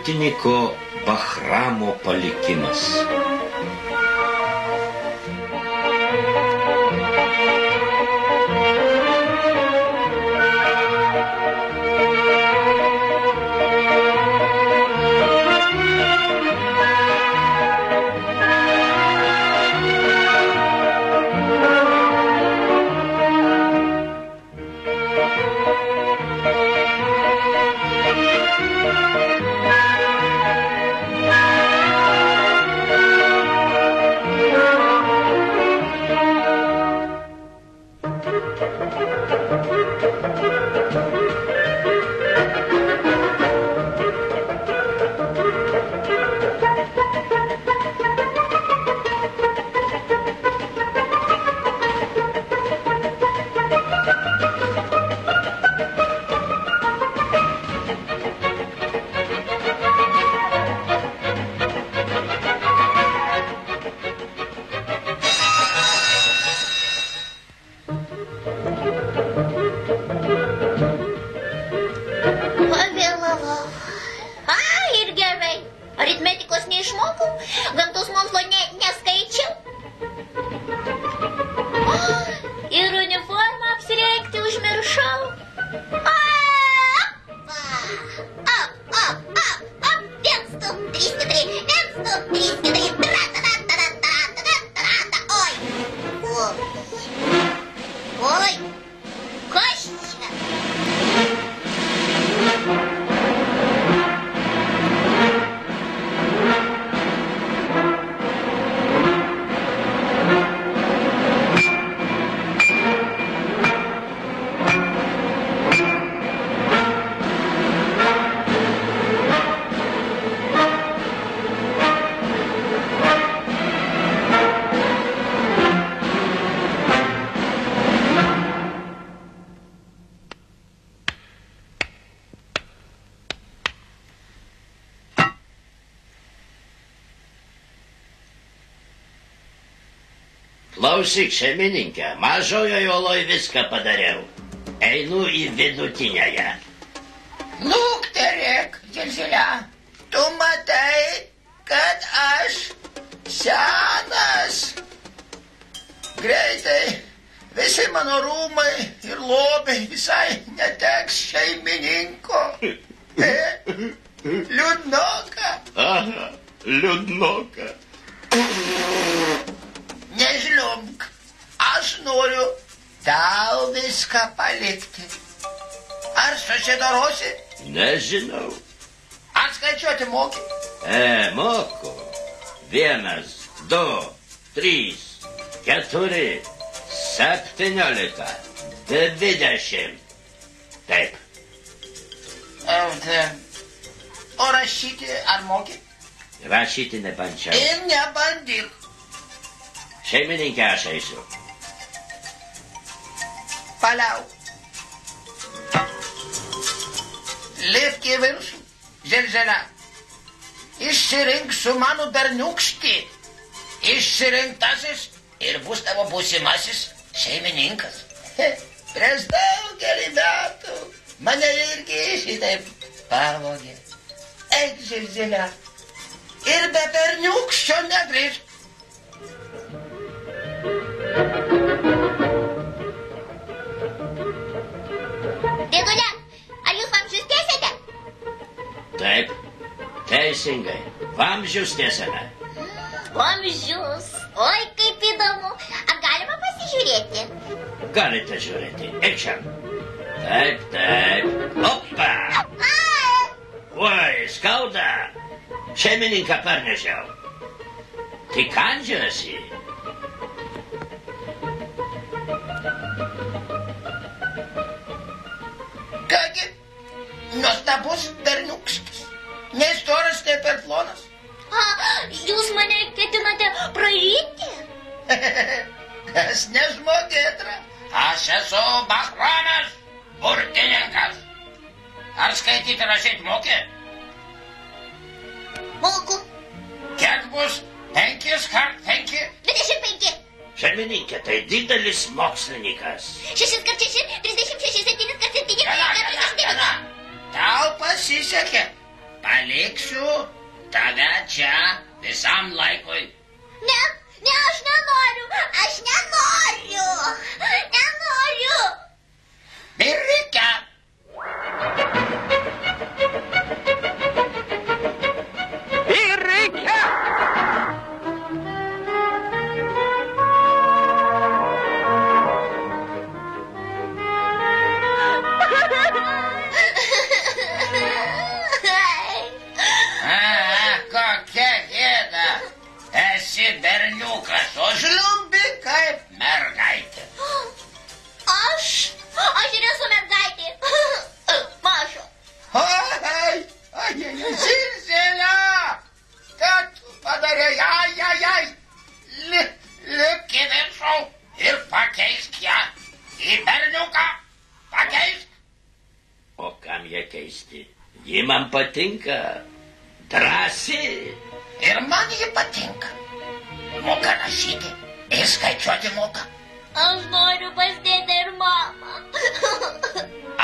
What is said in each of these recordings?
burtininko Bahramo palikimas. Klausyk, šeimininkė, mažojoje oloj viską padariau. Einu į vidutinėje. Lukterėk, Zelzelia, tu matai, kad aš senas. Greitai visi mano rūmai ir lobiai visai neteks šeimininko. Liūdnoka. Aha, liūdnoka. Nežliumbk, aš noriu tau viską palikti. Ar susidorosi? Nežinau. Ar skaičiuoti moki? Moku. 1, 2, 3, 4, 17, 20. Taip. O rašyti ar moki? Rašyti nebandžiau. Ir nebandyk. Šeimininkė, aš eisiu. Paliauk. Lipk į viršų, Zelzelia. Išsirink su mano berniūkštį. Išsirinktasis ir bus tavo būsimasis šeimininkas. Prieš daugelį metų mane irgi šitaip pavogė. Eik, Zelzelia, ir be berniūkščio negrįžk. Dėdule, ar jūs vamzdžius tiesiate? Taip, teisingai. Vamzdžius tiesiame. Vamzdžius. Oi, kaip įdomu. Ar galima pasižiūrėti? Galite žiūrėti. Eik čia. Taip, taip. Opa! Oi, skauda. Šeimininką parnešiau. Tik kandžiuosi. Kągi, nuostabus berniūkštis. Nei storas, nei per plonas. Jūs mane ketinate praryti? Aš ne žmogėdra. Aš esu Bahramas, burtininkas. Ar skaityti rašyti moki? Moku. Kiek bus 5 kart 5? 25. Šeimininkė, tai didelis mokslininkas. 6 kart 6, 36, 7 kart 7, Gana. Tau pasisekė. paliksiu tave čia visam laikui. Ne, aš nenoriu. Nenoriu. Birike. Kokia gėda. Esi berniukas, o žliumbi kaip mergaitė. Aš ir esu mergaitė. Maža. Ai, Zilzelė. Ką tu padarei? Ai. Lipk į viršų ir pakeisk ją į berniuką. Pakeisk. O kam ją keisti? Ji man patinka. Drąsi. Ir man ji patinka. Moka rašyti ir skaičiuoti moka. Aš noriu pas dėdę ir mamą.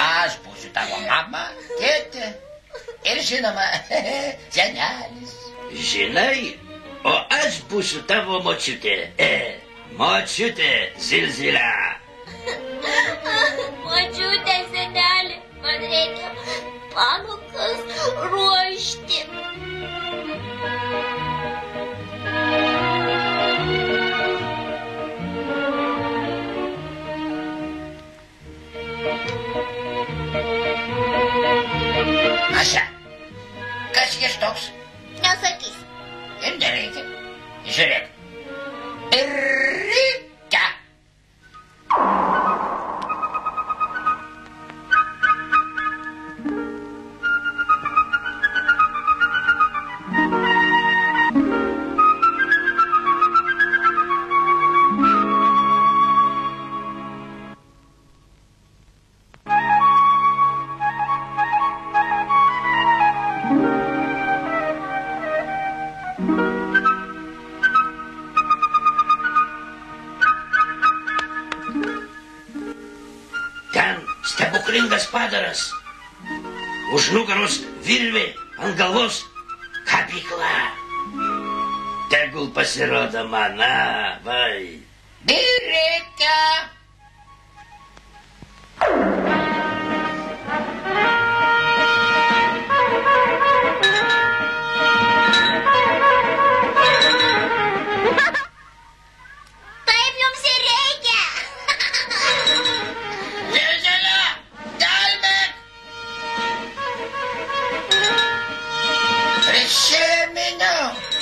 Aš būsiu tavo mama, tėtė ir žinoma, senelis. Žinai, o aš būsiu tavo močiutė. Močiutė Zilzelė. Močiutė, senelį, man reikia pamokas ruošti. Maša, kas jis toks? Nesakysiu. Ir nereikia. Žiūrėk. Birike. Stebuklingas padaras. Už nugaros virvė, ant galvos kapykla. Tegul pasirodo man, vai. Birike. Taip jums ir reikia.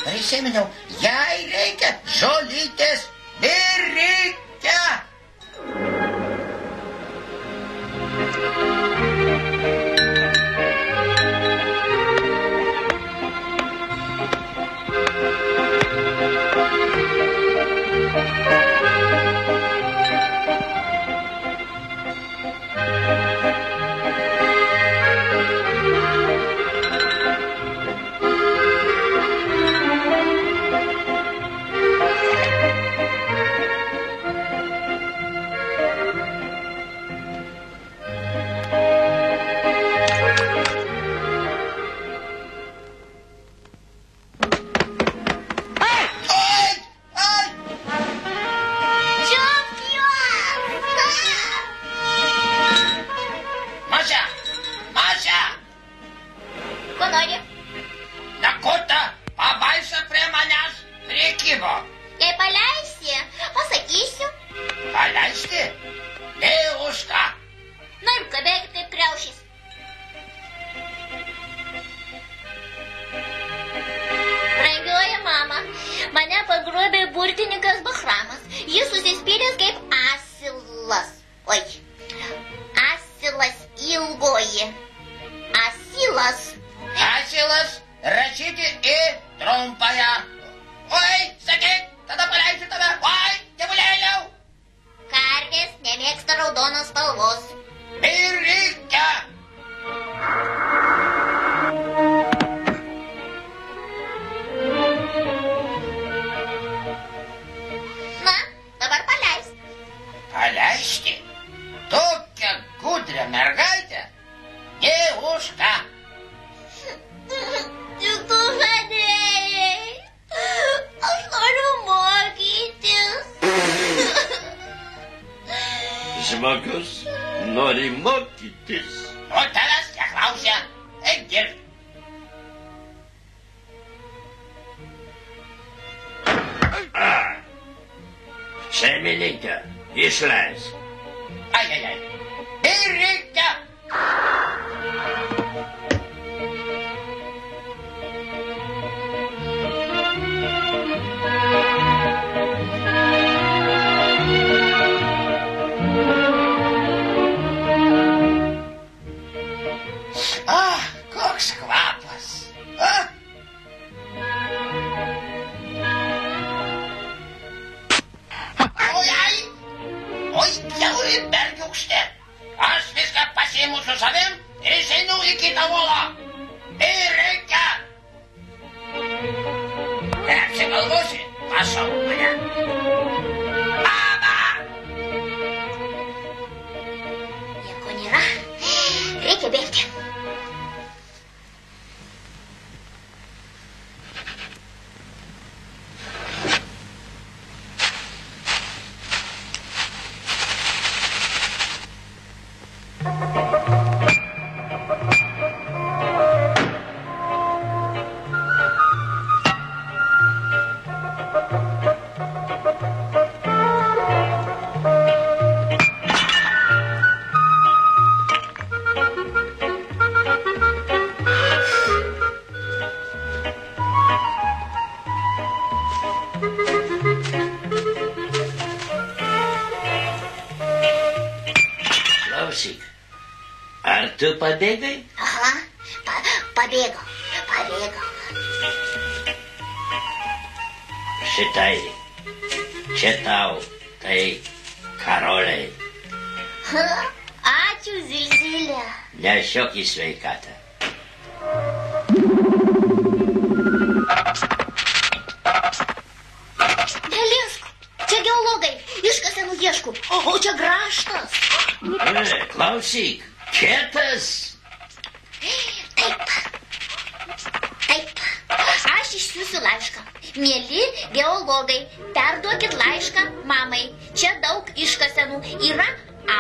Prisiminiau, jai reikia žolytės. Birike. Asilas rašyti į trumpąją. Oi, sakyk, tada paleisiu tave. Oi, dievulėliau. Karvės nemėgsta raudonos spalvos. Ir reikia. Na, dabar paleisk. Paleisti? Tokią gudrią mergaitę? Nė už ką. žmogus nori mokytis. O tavęs neklausia, eik dirbti. Šeimininkė, išleisk. Ai. Ir reikia. Koks kvapas. Oi, bjauri bergiukštė. Aš viską pasiimu su savim ir išeinu į kitą volą. Ir reikia. Neapsigalvosi, pašauk mane. Mama! Nieko nėra. Reikia bėgti. Klausyk, ar tu pabėgai? Aha, pabėgau. Šitai, čia tau, tai karoliai. Ačiū, Zilzilė. Nešiok į sveikatą. Nelisk, čia geologai, iškasenų ieškų, o čia grąžtas. Klausyk, kietas. Taip, aš išsiųsiu laišką. Mieli geologai, perduokit laišką mamai. Čia daug iškasenų, yra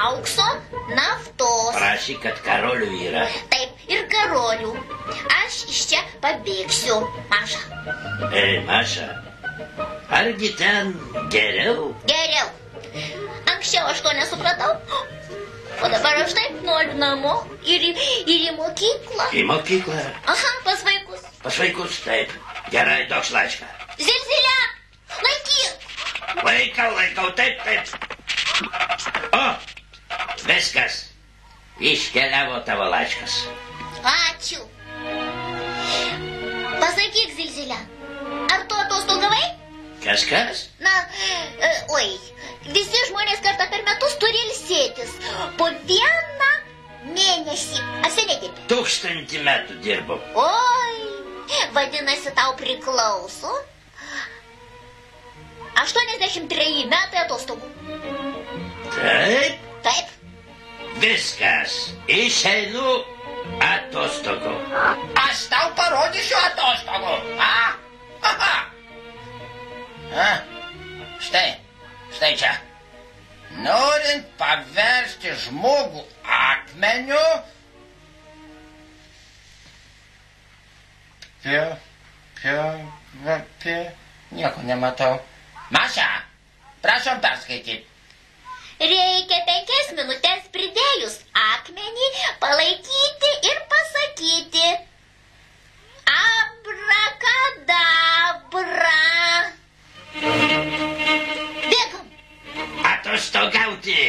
aukso, naftos. Prašyk, kad karolių yra. Taip, ir karolių. Aš iš čia pabėgsiu, Maša. Maša, argi ten geriau? Geriau. Anksčiau aš to nesupratau. O dabar aš taip noriu namo ir į mokyklą. Į mokyklą? Aha, pas vaikus. Pas vaikus, taip. Gerai, toks laišką. Zilzilė, laikyk. Laikau, taip. O, viskas. Iškeliavo tavo laiškas. Ačiū. Pasakyk, Zilzilė, ar tu atostogavai? Kas? Na, visi žmonės kartą per metus turi ilsėtis. Po 1 mėnesį. Ar seniai dirbi? 1000 metų dirbau. Oi, vadinasi, tau priklauso 83 metai atostogų. Taip. Viskas. Išeinu atostogų. Aš tau parodysiu atostogų. Štai čia. Norint paversti žmogų akmeniu, nieko nematau. Maša, prašom perskaityti. Reikia 5 minutės pridėjus akmenį palaikyti ir pasakyti abrakadabra. Bėgam. Atostogauti.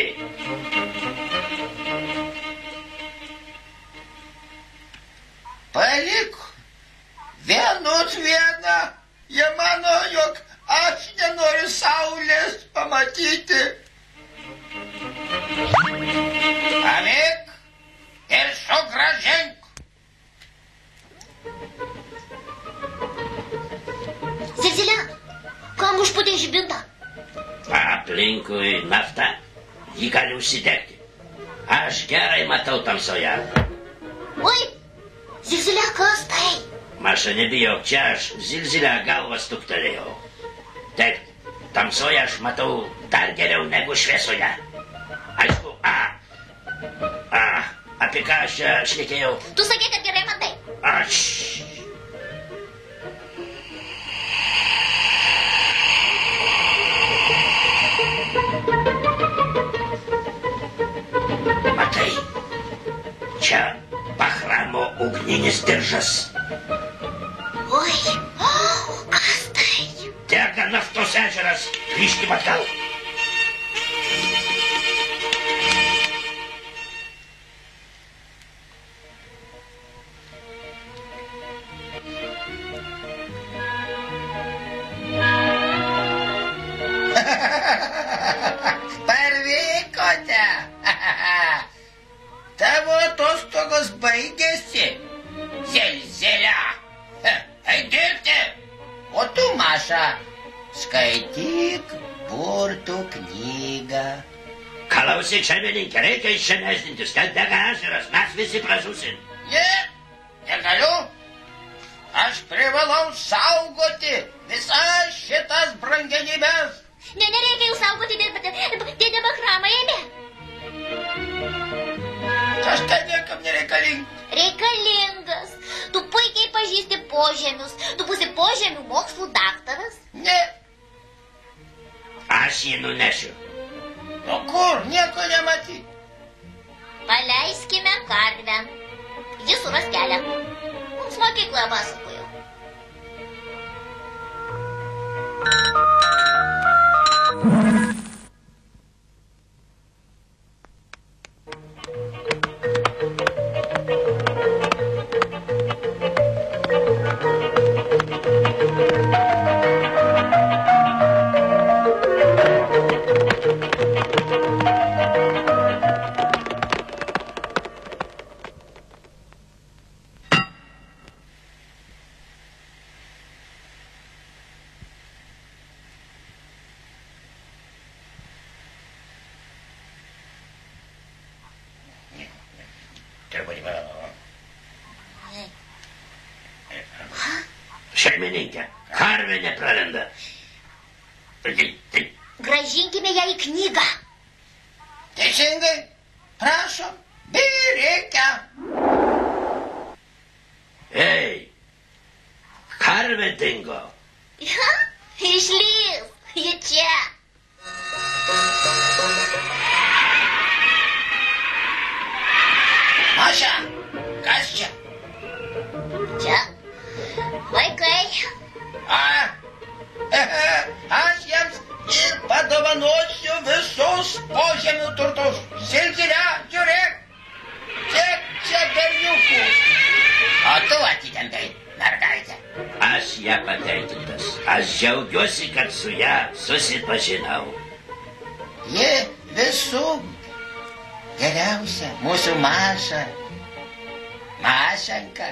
Palik vienus vieną. Jie mano, jog aš nenoriu saulės pamatyti. Palik ir sugrąžink. Zilzilė, kam užpūtė žibintą? Aplinkui nafta. Ji gali užsidegti. Aš gerai matau tamsoje. Oi, Zilzilė, kas tai? Maša, nebijok, čia aš Zilzilę galvą stuktelėjau. Taip, tamsoje aš matau dar geriau negu šviesoje. Aišku, Apie ką aš čia šnekėjau? Tu sakei, kad gerai matai. Aš. Matai, čia Bahramo ugninis diržas. Oi, kas tai? Dega naftos ežeras. Grįžkim atgal. Parvykote. Tavo atostogos baigėsi. Zelzelia. Eik dirbti. O tu, Maša, skaityk burtų knygą. Klausyk, šeimininkė, reikia iš čia nesdintis, kad dega ežeras, mes visi pražusim. Ne, negaliu. Aš privalau saugoti visas šitas brangenybės. Ne, nereikia jų saugoti, dėdė Bahrama ėmė. Aš tai niekam nereikalingas. Reikalingas. Tu puikiai pažįsti požemius. Tu būsi požemių mokslų daktaras. Ne. Aš jį nunešiu. O kur? Nieko nematyti. Paleiskime karvę. Jis suras kelią. Mums mokykloje pasakojo. Šeimininkė, karvė nepraranda. Grąžinkime ją į knygą. Teisingai. Prašom. Reikia. Ei, karvė dingo. Išlys. Ji čia. Maša, kas čia? Čia. Vaikai. Aš jiems ir padovanosiu visus požemių turtus. Zelzelia, žiūrėk. Čia berniukų. O tu atitempei, mergaitė. Aš ją patenkintas. Aš džiaugiuosi, kad su ją susipažinau. Ji visų geriausia. Mūsų Maša. Mašenka.